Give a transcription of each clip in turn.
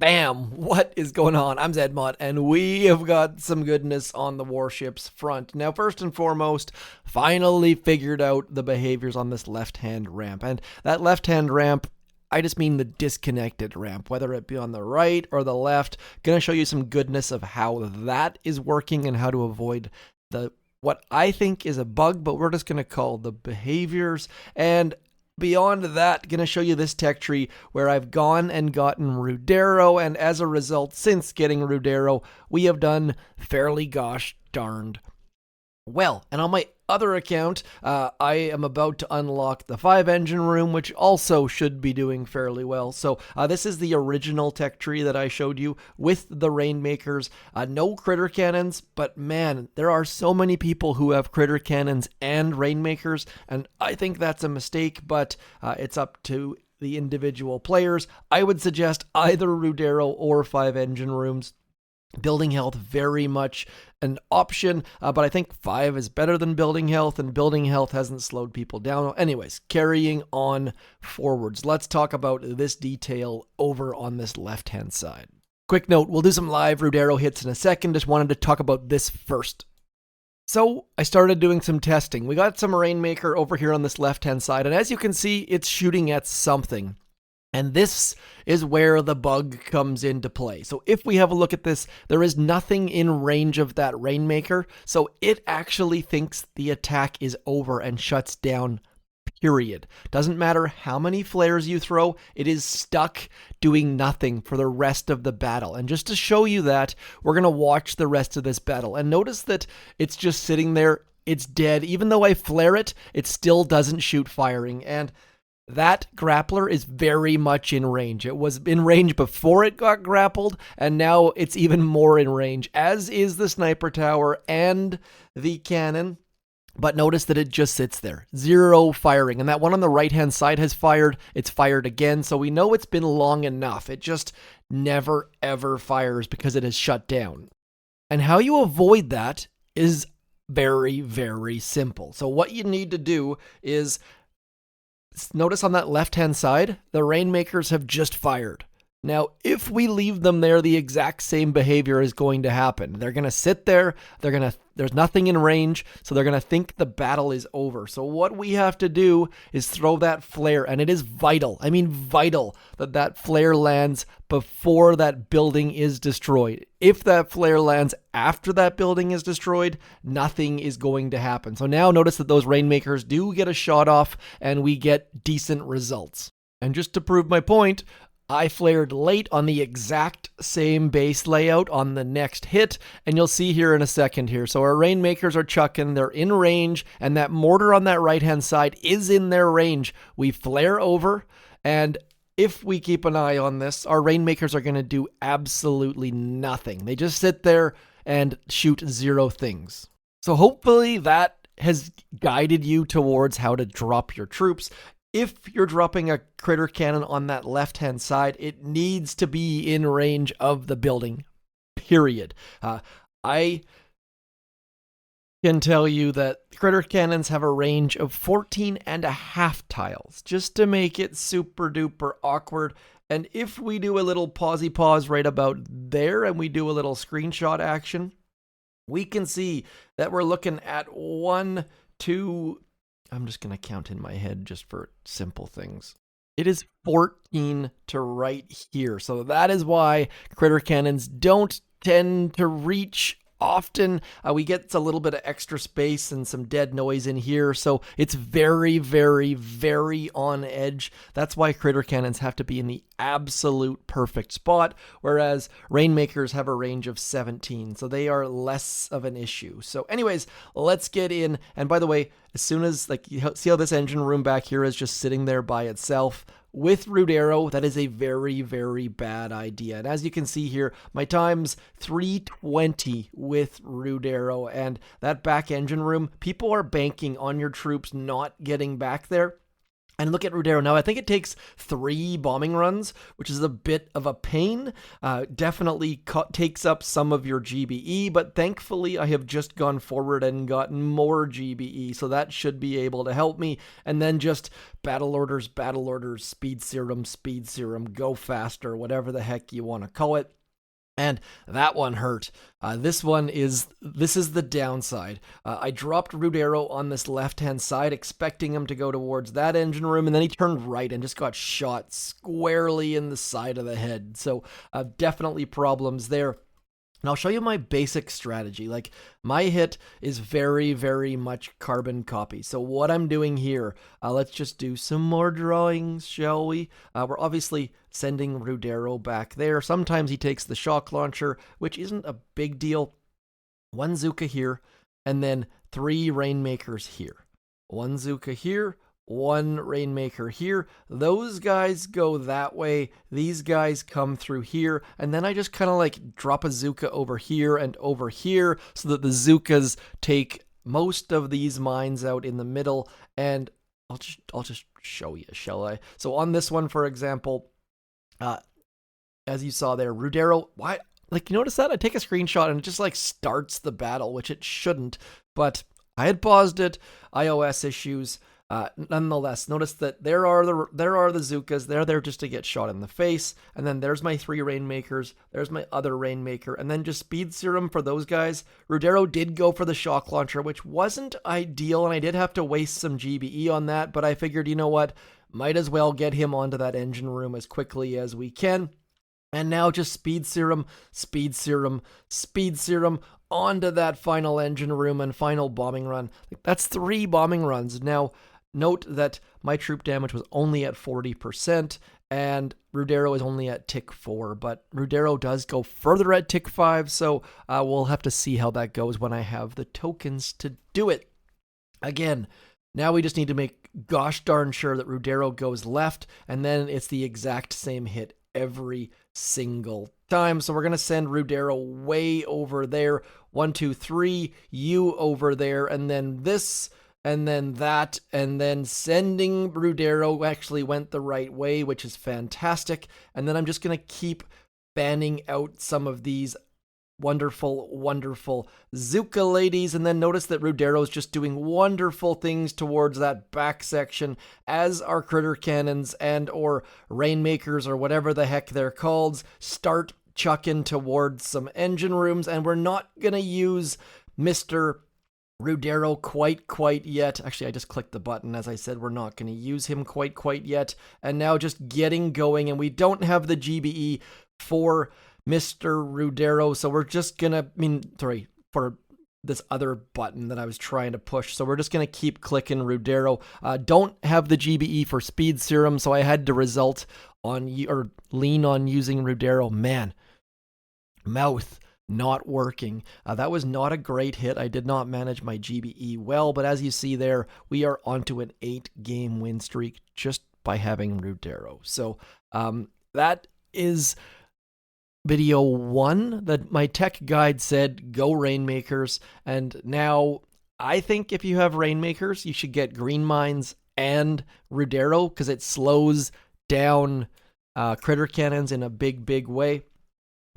Bam! What is going on? I'm Zedmont, and we have got some goodness on the warships front. Now, first and foremost, finally figured out the behaviors on this left-hand ramp. And that left-hand ramp, I just mean the disconnected ramp, whether it be on the right or the left. Gonna show you some goodness of how that is working and how to avoid what I think is a bug, but we're just gonna call the behaviors. And beyond that, going to show you this tech tree where I've gone and gotten Rudero, and as a result, since getting Rudero, we have done fairly gosh darned well. And on my other account, I am about to unlock the 5 engine room, which also should be doing fairly well. So this is the original tech tree that I showed you with the Rainmakers. No critter cannons, but man, there are so many people who have critter cannons and Rainmakers, and I think that's a mistake, but it's up to the individual players. I would suggest either Rudero or 5 engine rooms. Building health, very much an option, but I think 5 is better than building health, and building health hasn't slowed people down. Anyways, carrying on forwards. Let's talk about this detail over on this left-hand side. Quick note, we'll do some live Rudero hits in a second. Just wanted to talk about this first. So I started doing some testing. We got some Rainmaker over here on this left-hand side, and as you can see, it's shooting at something. And this is where the bug comes into play. So if we have a look at this, there is nothing in range of that Rainmaker. So it actually thinks the attack is over and shuts down, period. Doesn't matter how many flares you throw, it is stuck doing nothing for the rest of the battle. And just to show you that, we're going to watch the rest of this battle. And notice that it's just sitting there, it's dead. Even though I flare it, it still doesn't shoot firing. And that grappler is very much in range. It was in range before it got grappled, and now it's even more in range, as is the sniper tower and the cannon. But notice that it just sits there. 0 firing. And that one on the right-hand side has fired. It's fired again, so we know it's been long enough. It just never, ever fires because it has shut down. And how you avoid that is very, very simple. So what you need to do is notice on that left-hand side, the Rainmakers have just fired. Now, if we leave them there, the exact same behavior is going to happen. They're going to sit there, there's nothing in range, so they're going to think the battle is over. So what we have to do is throw that flare, and it is vital, vital, that that flare lands before that building is destroyed. If that flare lands after that building is destroyed, nothing is going to happen. So now notice that those Rainmakers do get a shot off, and we get decent results. And just to prove my point, I flared late on the exact same base layout on the next hit, and you'll see here in a second here. So our Rainmakers are chucking, they're in range, and that mortar on that right-hand side is in their range. We flare over, and if we keep an eye on this, our Rainmakers are going to do absolutely nothing. They just sit there and shoot 0 things. So hopefully that has guided you towards how to drop your troops. If you're dropping a critter cannon on that left-hand side, it needs to be in range of the building, period. I can tell you that critter cannons have a range of 14.5 tiles, just to make it super duper awkward. And if we do a little pause right about there and we do a little screenshot action, we can see that we're looking at 1, 2, I'm just going to count in my head just for simple things. It is 14 to right here. So that is why critter cannons don't tend to reach often. We get a little bit of extra space and some dead noise in here. So it's very, very, very on edge. That's why critter cannons have to be in the absolute perfect spot, whereas Rainmakers have a range of 17. So they are less of an issue. So anyways, let's get in. And by the way, as soon as you see how this engine room back here is just sitting there by itself, with Rudero, that is a very, very bad idea. And as you can see here, my time's 320 with Rudero, and that back engine room, people are banking on your troops not getting back there. And look at Rudero. Now, I think it takes 3 bombing runs, which is a bit of a pain. Definitely takes up some of your GBE, but thankfully I have just gone forward and gotten more GBE, so that should be able to help me. And then just battle orders, speed serum, go faster, whatever the heck you want to call it. And that one hurt. This is the downside. I dropped Rudero on this left-hand side, expecting him to go towards that engine room, and then he turned right and just got shot squarely in the side of the head. So definitely problems there. And I'll show you my basic strategy. Like, my hit is very, very much carbon copy. So what I'm doing here, let's just do some more drawings, shall we? We're obviously sending Rudero back there. Sometimes he takes the shock launcher, which isn't a big deal. 1 Zuka here, and then 3 Rainmakers here. 1 Zuka here, 1 Rainmaker here. Those guys go that way. These guys come through here. And then I just kind of like drop a Zuka over here and over here so that the Zukas take most of these mines out in the middle. And I'll just show you, shall I? So on this one, for example, as you saw there, Rudero, why? Like, you notice that? I take a screenshot and it just like starts the battle, which it shouldn't. But I had paused it, iOS issues. Nonetheless, notice that there are the Zukas. They're there just to get shot in the face. And then there's my 3 Rainmakers. There's my other Rainmaker. And then just speed serum for those guys. Rudero did go for the shock launcher, which wasn't ideal. And I did have to waste some GBE on that. But I figured, you know what? Might as well get him onto that engine room as quickly as we can. And now just speed serum onto that final engine room and final bombing run. That's 3 bombing runs. Now, note that my troop damage was only at 40%, and Rudero is only at tick 4, but Rudero does go further at tick 5, so we'll have to see how that goes when I have the tokens to do it. Again, now we just need to make gosh darn sure that Rudero goes left, and then it's the exact same hit every single time. So we're going to send Rudero way over there. 1, 2, 3, you over there, and then this, and then that, and then sending Rudero actually went the right way, which is fantastic. And then I'm just going to keep banning out some of these wonderful, wonderful Zuka ladies, and then notice that Rudero is just doing wonderful things towards that back section as our critter cannons and or Rainmakers or whatever the heck they're called start chucking towards some engine rooms. And we're not gonna use Mr. Rudero quite yet. Actually, I just clicked the button. As I said, we're not going to use him quite yet. And now just getting going, and we don't have the GBE for Mr. Rudero, so we're just gonna, for this other button that I was trying to push, so we're just gonna keep clicking Rudero. Don't have the GBE for speed serum, so I had to lean on using Rudero. Man, mouth not working. That was not a great hit. I did not manage my GBE well, but as you see there, we are onto an 8-game win streak just by having Rudero. So that is video 1 that my tech guide said go Rainmakers, and now I think if you have Rainmakers you should get Green Mines and Rudero because it slows down critter cannons in a big way.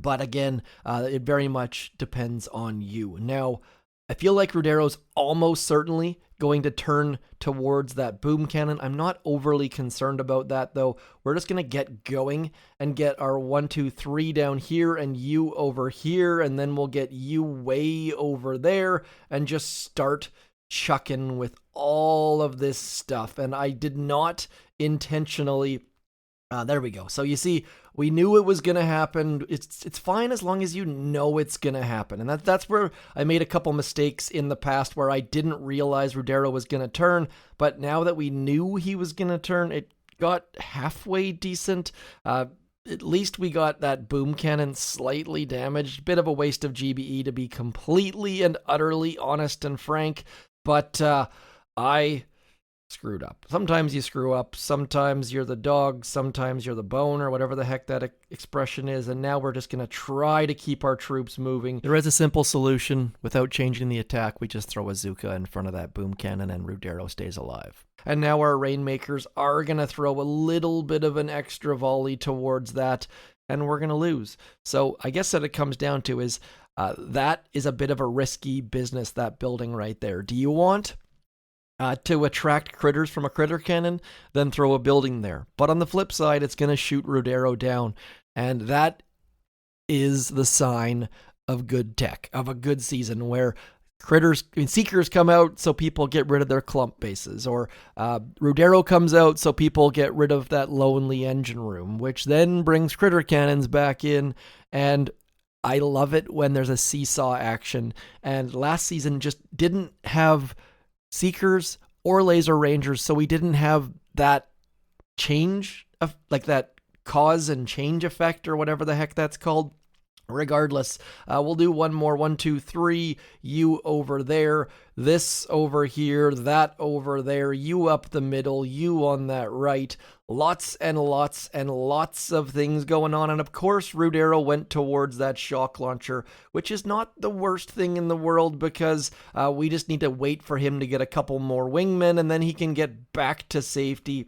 But again, it very much depends on you. Now, I feel like Rudero's almost certainly going to turn towards that boom cannon. I'm not overly concerned about that, though. We're just going to get going and get our 1, 2, 3 down here and you over here, and then we'll get you way over there and just start chucking with all of this stuff. And I did not intentionally... there we go. So you see, we knew it was going to happen. It's fine as long as you know it's going to happen. And that's where I made a couple mistakes in the past where I didn't realize Rudero was going to turn. But now that we knew he was going to turn, it got halfway decent. At least we got that boom cannon slightly damaged. Bit of a waste of GBE to be completely and utterly honest and frank. But I screwed up. Sometimes you screw up, sometimes you're the dog, sometimes you're the bone, or whatever the heck that expression is, and now we're just going to try to keep our troops moving. There is a simple solution. Without changing the attack, we just throw a Zuka in front of that boom cannon and Rudero stays alive. And now our Rainmakers are going to throw a little bit of an extra volley towards that, and we're going to lose. So I guess what it comes down to is that is a bit of a risky business, that building right there. Do you want to attract critters from a critter cannon, then throw a building there? But on the flip side, it's going to shoot Rudero down, and that is the sign of good tech, of a good season, where Seekers come out so people get rid of their clump bases, or Rudero comes out so people get rid of that lonely engine room, which then brings critter cannons back in, and I love it when there's a seesaw action. And last season just didn't have Seekers or Laser Rangers, so we didn't have that change of like that cause and change effect, or whatever the heck that's called. Regardless, we'll do one more. 1, 2, 3. You over there, this over here, that over there, you up the middle, you on that right. Lots and lots and lots of things going on. And of course, Rudero went towards that shock launcher, which is not the worst thing in the world, because we just need to wait for him to get a couple more wingmen, and then he can get back to safety.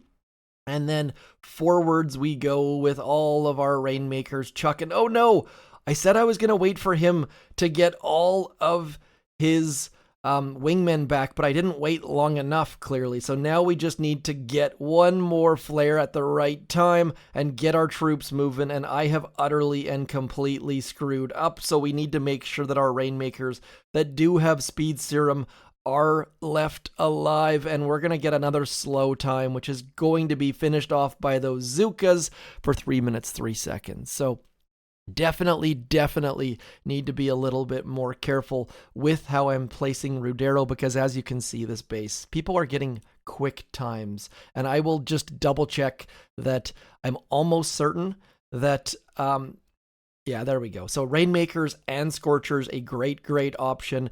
And then forwards we go with all of our Rainmakers chucking. Oh no! I said I was going to wait for him to get all of his wingmen back, but I didn't wait long enough, clearly. So now we just need to get one more flare at the right time and get our troops moving, and I have utterly and completely screwed up. So we need to make sure that our Rainmakers that do have speed serum are left alive, and we're going to get another slow time, which is going to be finished off by those Zukas for 3 minutes, 3 seconds. So definitely need to be a little bit more careful with how I'm placing Rudero, because as you can see, this base, people are getting quick times, and I will just double check that. I'm almost certain that, yeah, there we go. So Rainmakers and Scorchers, a great option.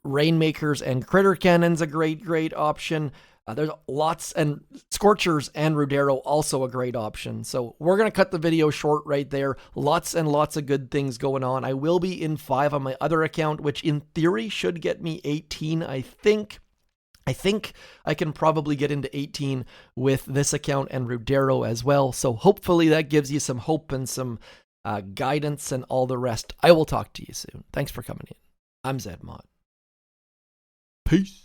Rainmakers and Critter Cannons, a great option. There's lots, and Scorchers and Rudero also a great option. So we're going to cut the video short right there. Lots and lots of good things going on. I will be in 5 on my other account, which in theory should get me 18, I think. I think I can probably get into 18 with this account and Rudero as well. So hopefully that gives you some hope and some guidance and all the rest. I will talk to you soon. Thanks for coming in. I'm Zedmod. Peace.